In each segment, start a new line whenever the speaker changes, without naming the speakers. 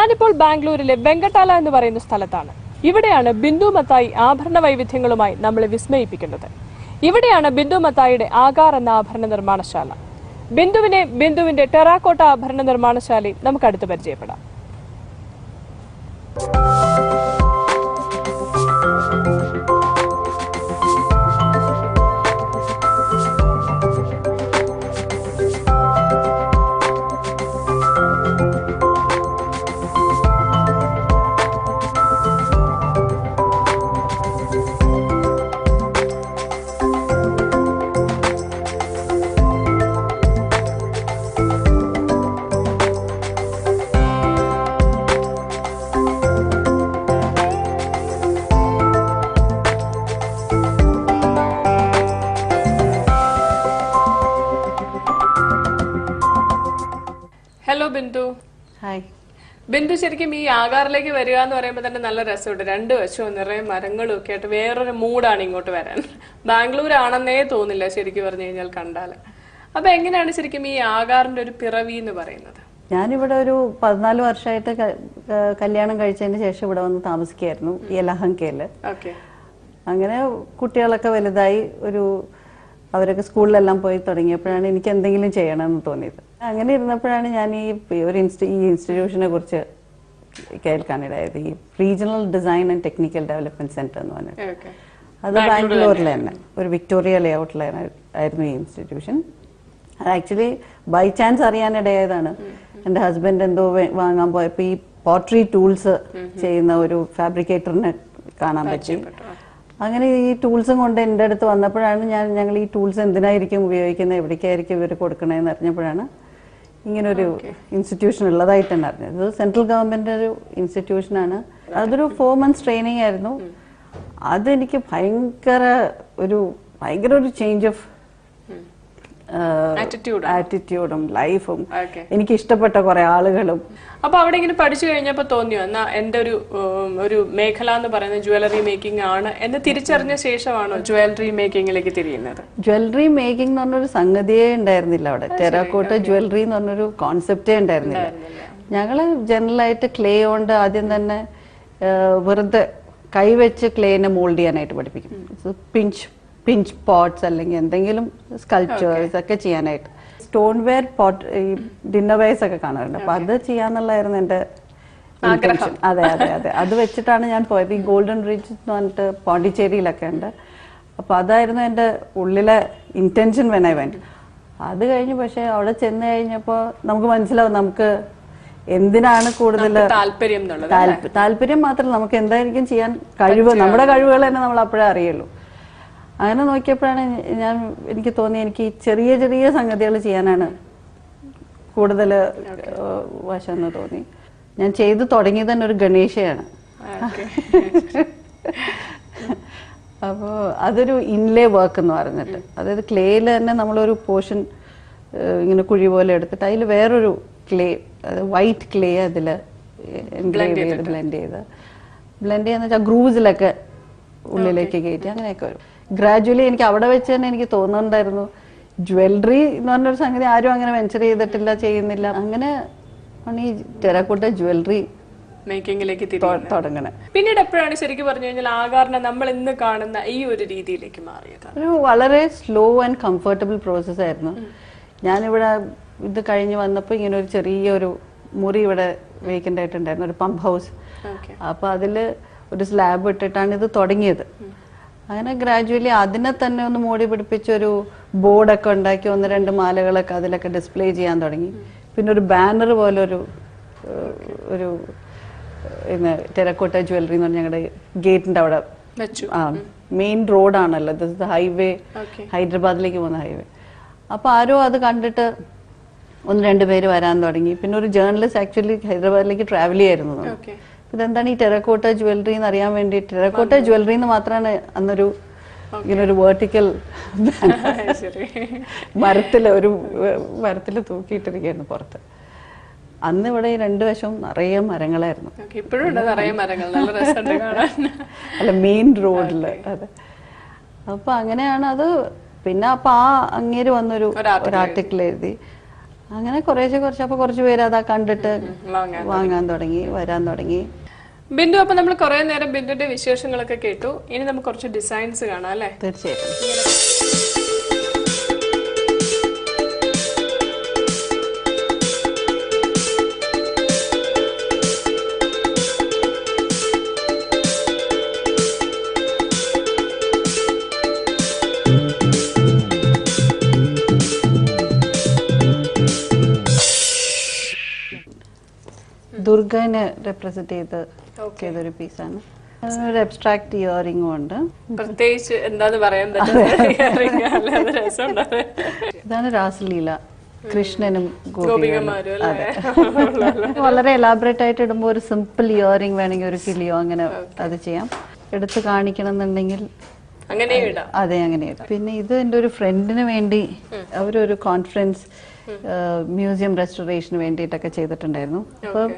ഞാനിപ്പോൾ ബാംഗ്ലൂരിലെ വെങ്കട്ടാല എന്ന് പറയുന്ന സ്ഥലത്താണ്. ഇവിടെയാണ് ബിന്ദു മത്തായി ആഭരണ വൈവിധ്യങ്ങളുമായി നമ്മളെ വിസ്മയിപ്പിക്കുന്നത്. ഇവിടെയാണ് ബിന്ദു മത്തായിയുടെ ആകാർ എന്ന ആഭരണ നിർമ്മാണശാല. ബിന്ദുവിന്റെ ടെറാക്കോട്ട ആഭരണ നിർമ്മാണശാലയും നമുക്ക് അടുത്ത് പരിചയപ്പെടാം. ഹലോ ബിന്ദു.
ഹായ്
ബിന്ദു, ശരിക്കും ഈ ആകാറിലേക്ക് വരിക എന്ന് പറയുമ്പോൾ തന്നെ നല്ല രസമുണ്ട്. രണ്ട് വശവും നിറയെ മരങ്ങളും ഒക്കെ ആയിട്ട് വേറൊരു മൂഡാണ് ഇങ്ങോട്ട് വരാൻ. ബാംഗ്ലൂർ ആണെന്നേ തോന്നില്ല ശരിക്കും പറഞ്ഞു കഴിഞ്ഞാൽ കണ്ടാല്. അപ്പൊ എങ്ങനെയാണ് ശരിക്കും ഈ ആകാറിന്റെ ഒരു പിറവി എന്ന് പറയുന്നത്?
ഞാനിവിടെ ഒരു 14 വർഷമായിട്ട് കല്യാണം കഴിച്ചതിന് ശേഷം ഇവിടെ വന്ന് താമസിക്കുകയായിരുന്നു യലഹങ്കയില്. അങ്ങനെ കുട്ടികളൊക്കെ വലുതായി അവരൊക്കെ സ്കൂളിലെല്ലാം പോയി തുടങ്ങിയപ്പോഴാണ് എനിക്ക് എന്തെങ്കിലും ചെയ്യണമെന്ന് തോന്നിയത്. അങ്ങനെ ഇരുന്നപ്പോഴാണ് ഞാൻ ഈ ഇൻസ്റ്റിറ്റ്യൂഷനെ കുറിച്ച് കേൾക്കാനിടയായത്. ഈ regional design and technical development centre എന്ന് പറഞ്ഞിട്ട് അത് ബാംഗ്ലൂരിൽ തന്നെ ഒരു വിക്ടോറിയ ലേഔട്ടിലായിരുന്നു ഈ ഇൻസ്റ്റിറ്റ്യൂഷൻ. അത് ആക്ച്വലി ബൈ ചാൻസ് അറിയാനിടയായതാണ്. എൻ്റെ ഹസ്ബൻഡ് എന്തോ വാങ്ങാൻ പോയപ്പോൾ ഈ പോട്ടറി ടൂൾസ് ചെയ്യുന്ന ഒരു ഫാബ്രിക്കേറ്ററിനെ കാണാൻ പറ്റി. അങ്ങനെ ഈ ടൂൾസും കൊണ്ട് എൻ്റെ അടുത്ത് വന്നപ്പോഴാണ് ഞങ്ങൾ ഈ ടൂൾസ് എന്തിനായിരിക്കും ഉപയോഗിക്കുന്നത്, എവിടേക്കായിരിക്കും ഇവർ കൊടുക്കണതെന്ന് അറിഞ്ഞപ്പോഴാണ് ഇങ്ങനൊരു ഇൻസ്റ്റിറ്റ്യൂഷൻ ഉള്ളതായിട്ട് തന്നെ അറിഞ്ഞത്. ഇത് സെൻട്രൽ ഗവൺമെന്റ് ഒരു ഇൻസ്റ്റിറ്റ്യൂഷനാണ്. അതൊരു 4 months ട്രെയിനിങ് ആയിരുന്നു. അതെനിക്ക് ഭയങ്കര ഒരു ചേഞ്ച് ഓഫ് ആറ്റിറ്റ്യൂഡും ലൈഫും എനിക്ക് ഇഷ്ടപ്പെട്ട കുറെ ആളുകളും.
അപ്പൊ അവിടെ ഇങ്ങനെ പഠിച്ചു കഴിഞ്ഞപ്പോ തോന്നിയോ എന്നാ എന്റെ ഒരു മേഖല എന്ന് പറയുന്നത് ജ്വല്ലറി മേക്കിംഗ് ആണ് എന്ന് തിരിച്ചറിഞ്ഞ ശേഷമാണോ ജ്വല്ലറി മേക്കിങ്ങിലേക്ക് തിരിയുന്നത്?
ജ്വല്ലറി മേക്കിംഗ് എന്ന് പറഞ്ഞൊരു സംഗതിയേ ഉണ്ടായിരുന്നില്ല അവിടെ. ടെറാക്കോട്ട ജ്വല്ലറി എന്ന് പറഞ്ഞൊരു കോൺസെപ്റ്റേ ഉണ്ടായിരുന്നില്ല. ഞങ്ങള് ജനറലായിട്ട് ക്ലേ കൊണ്ട് ആദ്യം തന്നെ വെറുതെ കൈവച്ച് ക്ലേനെ മോൾഡ് ചെയ്യാനായിട്ട് പഠിപ്പിക്കും. പിഞ്ച് പോട്ട്സ് അല്ലെങ്കിൽ എന്തെങ്കിലും സ്കൾപ്ചേഴ്സ് ഒക്കെ ചെയ്യാനായിട്ട്. സ്റ്റോൺ വെയർ പോട്ട്, ഈ ഡിന്നർ വെയർസ് ഒക്കെ കാണാറുണ്ട്. അപ്പൊ അത് ചെയ്യാന്നുള്ളതായിരുന്നു എന്റെ ആഗ്രഹം. അതെ അതെ അതെ അത് വെച്ചിട്ടാണ് ഞാൻ പോയത്. ഈ ഗോൾഡൻ ബ്രിഡ്ജ് എന്ന് പറഞ്ഞിട്ട് പോണ്ടിച്ചേരിയിലൊക്കെ ഉണ്ട്. അപ്പൊ അതായിരുന്നു എന്റെ ഉള്ളിലെ ഇന്റൻഷൻ വെൻ ഐ വെന്റ്. അത് കഴിഞ്ഞ് പക്ഷെ അവിടെ ചെന്ന് കഴിഞ്ഞപ്പോ നമുക്ക് മനസ്സിലാവും നമുക്ക് എന്തിനാണ് കൂടുതൽ താല്പര്യം മാത്രമല്ല നമുക്ക് എന്തായിരിക്കും ചെയ്യാൻ കഴിവ്, നമ്മുടെ കഴിവുകൾ തന്നെ നമ്മൾ അപ്പോഴേ അറിയുള്ളൂ. അങ്ങനെ നോക്കിയപ്പോഴാണ് എനിക്ക് തോന്നി എനിക്ക് ചെറിയ ചെറിയ സംഗതികൾ ചെയ്യാനാണ് കൂടുതൽ വശം എന്ന് തോന്നി. ഞാൻ ചെയ്തു തുടങ്ങിയത് തന്നെ ഒരു ഗണേശയാണ്. അപ്പോൾ അതൊരു ഇൻലേ വർക്ക് എന്ന് പറഞ്ഞിട്ട്, അതായത് ക്ലേയിൽ തന്നെ നമ്മളൊരു പോർഷൻ ഇങ്ങനെ കുഴി പോലെ എടുത്തിട്ട് അതിൽ വേറൊരു ക്ലേ, വൈറ്റ് ക്ലേ അതിൽ ബ്ലെൻഡ് ചെയ്യുന്ന വെച്ചാൽ ഗ്രൂസിലൊക്കെ ഉള്ളിലേക്ക് കയറ്റി അങ്ങനെയൊക്കെ വരും. ഗ്രാജുവലി എനിക്ക് അവിടെ വെച്ച് തന്നെ എനിക്ക് തോന്നുന്നുണ്ടായിരുന്നു ജ്വല്ലറി എന്ന് പറഞ്ഞൊരു സംഗതി ആരും അങ്ങനെ വെഞ്ചർ ചെയ്തിട്ടില്ല, ചെയ്യുന്നില്ല. അങ്ങനെ ആണ് ഈ ടെറാക്കോട്ട ജ്വല്ലറി
മേക്കിങ്ങിലേക്ക്
തുടങ്ങണേ.
പിന്നീട് എപ്പോഴാണ് ശരിക്കും പറഞ്ഞു കഴിഞ്ഞാൽ ആകാറിനെ നമ്മൾ ഇന്ന് കാണുന്ന ഈ ഒരു രീതിയിലേക്ക് മാറിയത്?
ഒരു വളരെ സ്ലോ ആൻഡ് കംഫർട്ടബിൾ പ്രോസസ് ആയിരുന്നു. ഞാനിവിടെ ഇത് കഴിഞ്ഞ് വന്നപ്പോൾ ഇങ്ങനെ ഒരു ചെറിയൊരു മുറി ഇവിടെ വേക്കൻ്റ് ആയിട്ടുണ്ടായിരുന്നു, ഒരു പമ്പ് ഹൗസ്. അപ്പൊ അതില് ഒരു സ്ലാബ് ഇട്ടിട്ടാണ് ഇത് തുടങ്ങിയത്. അങ്ങനെ ഗ്രാജുവലി അതിനെ തന്നെ ഒന്ന് മോടി പിടിപ്പിച്ചൊരു ബോർഡൊക്കെ ഉണ്ടാക്കി 1-2 മാലകളൊക്കെ അതിലൊക്കെ ഡിസ്പ്ലേ ചെയ്യാൻ തുടങ്ങി. പിന്നെ ഒരു ബാനർ പോലെ ഒരു ടെറാക്കോട്ട ജ്വല്ലറി എന്ന് പറഞ്ഞ ഞങ്ങളുടെ ഗേറ്റിന്റെ അവിടെ, മെയിൻ റോഡാണല്ലോ ഇത്, ഹൈവേ, ഹൈദരാബാദിലേക്ക് പോകുന്ന ഹൈവേ. അപ്പൊ ആരോ അത് കണ്ടിട്ട് 1-2 പേര് വരാൻ തുടങ്ങി. പിന്നെ ഒരു ജേർണലിസ്റ്റ് ആക്ച്വലി ഹൈദരാബാദിലേക്ക് ട്രാവൽ ചെയ്യായിരുന്നു. ഇതെന്താണ് ഈ ടെറാക്കോട്ട ജ്വല്ലറി എന്ന് അറിയാൻ വേണ്ടി, ടെറാക്കോട്ട ജ്വല്ലറി എന്ന് മാത്രമാണ് അന്നൊരു ഇങ്ങനൊരു വേർട്ടിക്കൽ മരത്തില് തൂക്കിയിട്ടിരിക്കുകയായിരുന്നു പുറത്ത്. അന്ന് ഇവിടെ 2 വശവും നിറയെ മരങ്ങളായിരുന്നു. അല്ല, മെയിൻ റോഡില്. അതെ. അപ്പൊ അങ്ങനെയാണ് അത്. പിന്നെ അപ്പൊ അങ്ങേര് വന്നൊരു ആർട്ടിക്കിൾ എഴുതി. അങ്ങനെ കുറച്ച് അപ്പൊ കുറച്ച് പേര് അതാ കണ്ടിട്ട് വാങ്ങാൻ തുടങ്ങി, വരാൻ തുടങ്ങി.
ബിന്ദു, അപ്പൊ നമ്മൾ കുറെ നേരം ബിന്ദുന്റെ വിശേഷങ്ങളൊക്കെ കേട്ടു. ഇനി നമുക്ക് കുറച്ച് ഡിസൈൻസ് കാണാം അല്ലേ?
തീർച്ചയായിട്ടും. ദുർഗനെ റെപ്രസെന്റ് ചെയ്തൊരു പീസാണ്. ഒരു അബ്സ്ട്രാക്ട് ഇയറിംഗും ഉണ്ട്.
പ്രത്യേകിച്ച് എന്താന്ന് പറയാൻ
ഇതാണ് രാസലീല, കൃഷ്ണനും ഗോപികമാരും. വളരെ എലാബറേറ്റ് ആയിട്ട് ഇടുമ്പോൾ ഒരു സിമ്പിൾ ഇയറിംഗ് വേണമെങ്കിൽ ഒരു കിളിയോ അങ്ങനെ അത് ചെയ്യാം. എടുത്ത് കാണിക്കണം എന്നുണ്ടെങ്കിൽ അതെ, അങ്ങനെ ഇടാം. പിന്നെ ഇത് എൻ്റെ ഒരു ഫ്രണ്ടിന് വേണ്ടി അവരൊരു കോൺഫറൻസ് മ്യൂസിയം റെസ്റ്റോറേഷന് വേണ്ടിയിട്ടൊക്കെ ചെയ്തിട്ടുണ്ടായിരുന്നു. അപ്പം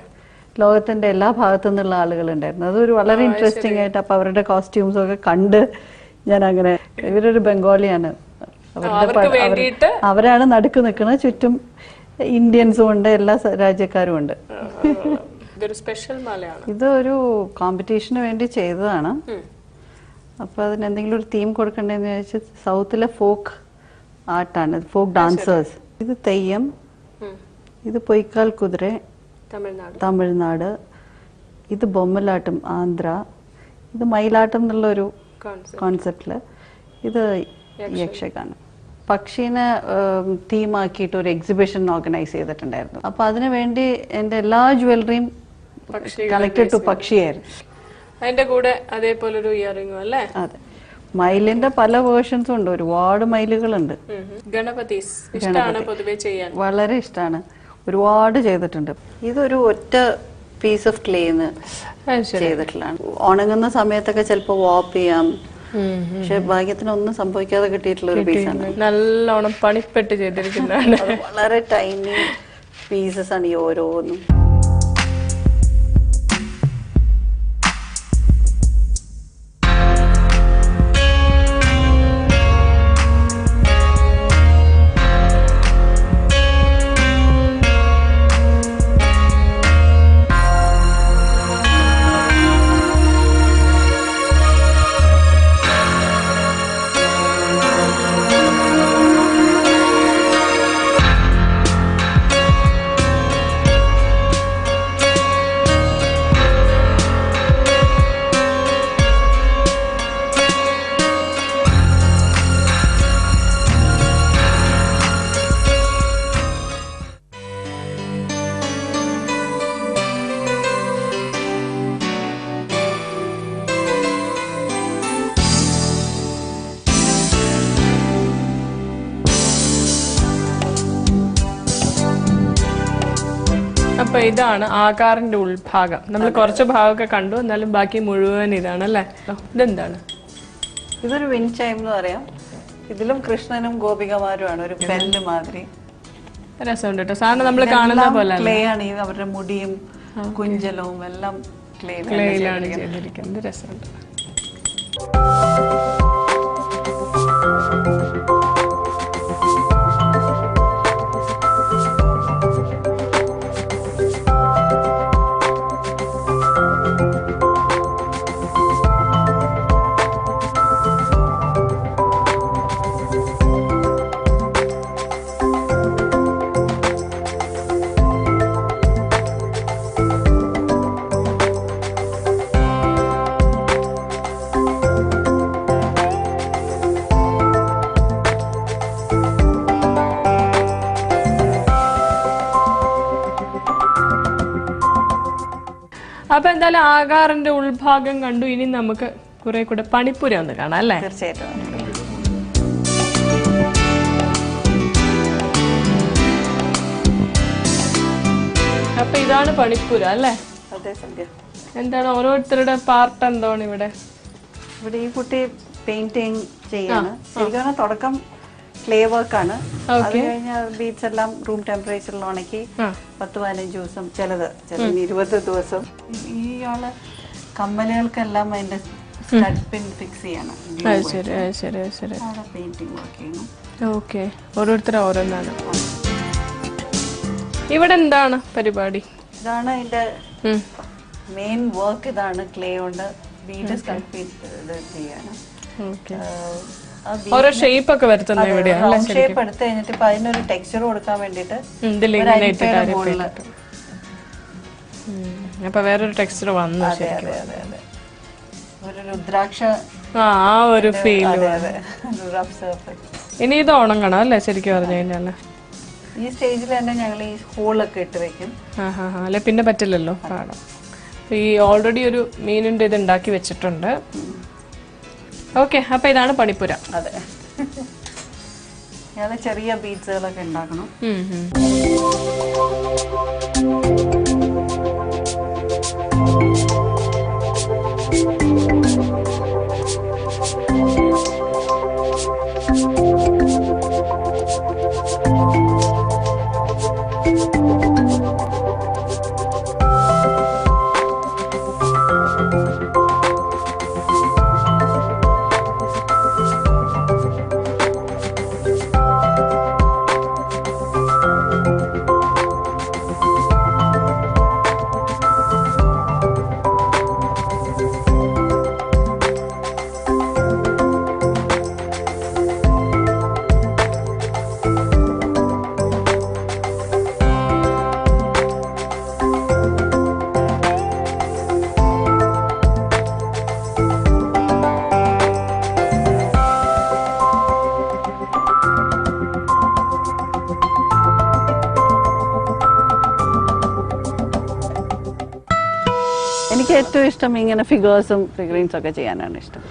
ലോകത്തിന്റെ എല്ലാ ഭാഗത്തു നിന്നുള്ള ആളുകൾ ഉണ്ടായിരുന്നു. അതൊരു വളരെ ഇൻട്രസ്റ്റിംഗ് ആയിട്ട്. അപ്പൊ അവരുടെ കോസ്റ്റ്യൂംസ് ഒക്കെ കണ്ട് ഞാൻ അങ്ങനെ, ഇവരൊരു ബംഗാളിയാണ്, അവരാണ് നടുക്ക് നിൽക്കുന്നത്, ചുറ്റും ഇന്ത്യൻസും ഉണ്ട്, എല്ലാ രാജ്യക്കാരും ഉണ്ട്. ഇത് ഒരു കോമ്പറ്റീഷന് വേണ്ടി ചെയ്തതാണ്. അപ്പൊ അതിന് എന്തെങ്കിലും ഒരു തീം കൊടുക്കണ്ടെന്ന് ചോദിച്ചാൽ സൗത്തിലെ ഫോക്ക് ആർട്ടാണ്, ഫോക്ക് ഡാൻസേഴ്സ്. ഇത് തെയ്യം, ഇത് പൊയ്ക്കാൽ കുതിര തമിഴ്നാട്, ഇത് ബൊമ്മലാട്ടം ആന്ധ്ര, ഇത് മയിലാട്ടം എന്നുള്ള ഒരു കോൺസെപ്റ്റില്, ഇത് യക്ഷഗാനം. പക്ഷീനെ തീമാക്കിയിട്ട് ഒരു എക്സിബിഷൻ ഓർഗനൈസ് ചെയ്തിട്ടുണ്ടായിരുന്നു. അപ്പൊ അതിനു വേണ്ടി എന്റെ എല്ലാ ജ്വല്ലറിയും കണക്റ്റഡ് ടു പക്ഷിയായിരുന്നു.
അതിന്റെ കൂടെ അതേപോലെ ഒരു ഇയറിംഗും അല്ലേ?
അതെ. മയിലിന്റെ പല വേർഷൻസും ഉണ്ട്, ഒരുപാട് മയിലുകളുണ്ട്.
ഗണപതീസ് ഇഷ്ടമാണ് പൊതുവെ ചെയ്യാൻ,
വളരെ ഇഷ്ടമാണ്, ഒരുപാട് ചെയ്തിട്ടുണ്ട്. ഇതൊരു ഒറ്റ പീസ് ഓഫ് ക്ലേന്ന് ചെയ്തിട്ടുള്ളതാണ്. ഉണങ്ങുന്ന സമയത്തൊക്കെ ചിലപ്പോ വാപ്പ് ചെയ്യാം, പക്ഷെ ഭാഗ്യത്തിനൊന്നും സംഭവിക്കാതെ കിട്ടിയിട്ടുള്ള ഒരു പീസാണ്.
നല്ലോണം പണിപ്പെട്ട് ചെയ്തിരിക്കുന്നതാണ്.
വളരെ ടൈനി പീസസ് ആണ് ഈ ഓരോന്നും.
അപ്പൊ ഇതാണ് ആകാറിന്റെ ഉൾഭാഗം. നമ്മൾ കുറച്ച് ഭാഗമൊക്കെ കണ്ടു, എന്നാലും ബാക്കി മുഴുവൻ ഇതാണ് അല്ലേ? ഇതെന്താണ്?
ഇതൊരു വിൻഡ് ചൈം എന്ന് പറയാം. ഇതിലും കൃഷ്ണനും ഗോപികമാരുമാണ്, ഒരു ബെല്ല് മാതിരി.
രസമുണ്ട് കേട്ടോ. സാറിന് നമ്മൾ കാണുന്ന പോലെ
ക്ലേ ആണ്. അവരുടെ മുടിയും കുഞ്ചലവും എല്ലാം
ക്ലേയിലാണ് ചെയ്തിരിക്കുന്നത്. രസമുണ്ട്. അപ്പൊ എന്തായാലും ആകാറിന്റെ ഉൾഭാഗം കണ്ടു. ഇനി നമുക്ക് കുറെ കൂടെ പണിപ്പുര ഒന്ന് കാണാം അല്ലേ?
തീർച്ചയായിട്ടും.
അപ്പൊ ഇതാണ് പണിപ്പുര അല്ലേ?
അതെ സന്ധ്യ.
എന്താണ് ഓരോരുത്തരുടെ പാർട്ട് എന്താണ് ഇവിടെ?
ഇവിടെ ഈ കുട്ടി പെയിന്റിങ് ചെയ്യാണ്. ശരിക്കും തുടക്കം ക്ലേ വർക്ക് ആണ്. അത് കഴിഞ്ഞ ബീഡ്സ് എല്ലാം റൂം ടെമ്പറേച്ചറിൽ ഉണക്കി 10-15 ദിവസം, ചിലത് 20 ദിവസം. ഈ ആള് കമ്മലുകൾക്കെല്ലാം അതിന്റെ പിൻ ഫിക്സ് ചെയ്യണം.
പെയിന്റിങ്
വർക്ക് ചെയ്യണം.
ഓക്കെ, ഓരോരുത്തർ ഓരോന്നാണ്. ഇവിടെ എന്താണ് പരിപാടി?
ഇതാണ് അതിന്റെ മെയിൻ വർക്ക്. ഇതാണ് ക്ലേ കൊണ്ട് ബീഡ് സ്കൾപ്റ്റ് ചെയ്യാണ്.
ഓരോ ഷേപ്പ് ഒക്കെ വരുത്തുന്നത് ഇവിടെയാണ്.
ഷേപ്പ് എടുത്ത് കഴിഞ്ഞിട്ട് ഇപ്പൊ അതിനൊരു ടെക്സ്ചർ കൊടുക്കാൻ വേണ്ടിട്ട്
അപ്പൊ വേറൊരു ടെക്സ്ചർ വന്നു.
ഒരു രുദ്രാക്ഷ
ഒരു ഫീൽ. ഇനി ഇത് ഉണങ്ങണം അല്ലേ ശരിക്കും പറഞ്ഞു കഴിഞ്ഞാല്?
ഈ സ്റ്റേജിൽ തന്നെ ഞങ്ങൾ ഈ ഹോളൊക്കെ ഇട്ട് വെക്കും.
അല്ലെ പിന്നെ പറ്റില്ലല്ലോ, കാണാം. ഈ ഓൾറെഡി ഒരു മീനിന്റെ ഇത് ഉണ്ടാക്കി വെച്ചിട്ടുണ്ട്. ഓക്കെ, അപ്പൊ ഇതാണ് പണിപ്പുര.
അതെ, ഞങ്ങൾ ചെറിയ ബീഡ്സുകളൊക്കെ ഉണ്ടാക്കണം. എനിക്ക് ഏറ്റവും ഇഷ്ടം ഇങ്ങനെ ഫിഗേഴ്സും ഫിഗറിങ്സും ഒക്കെ ചെയ്യാനാണ് ഇഷ്ടം.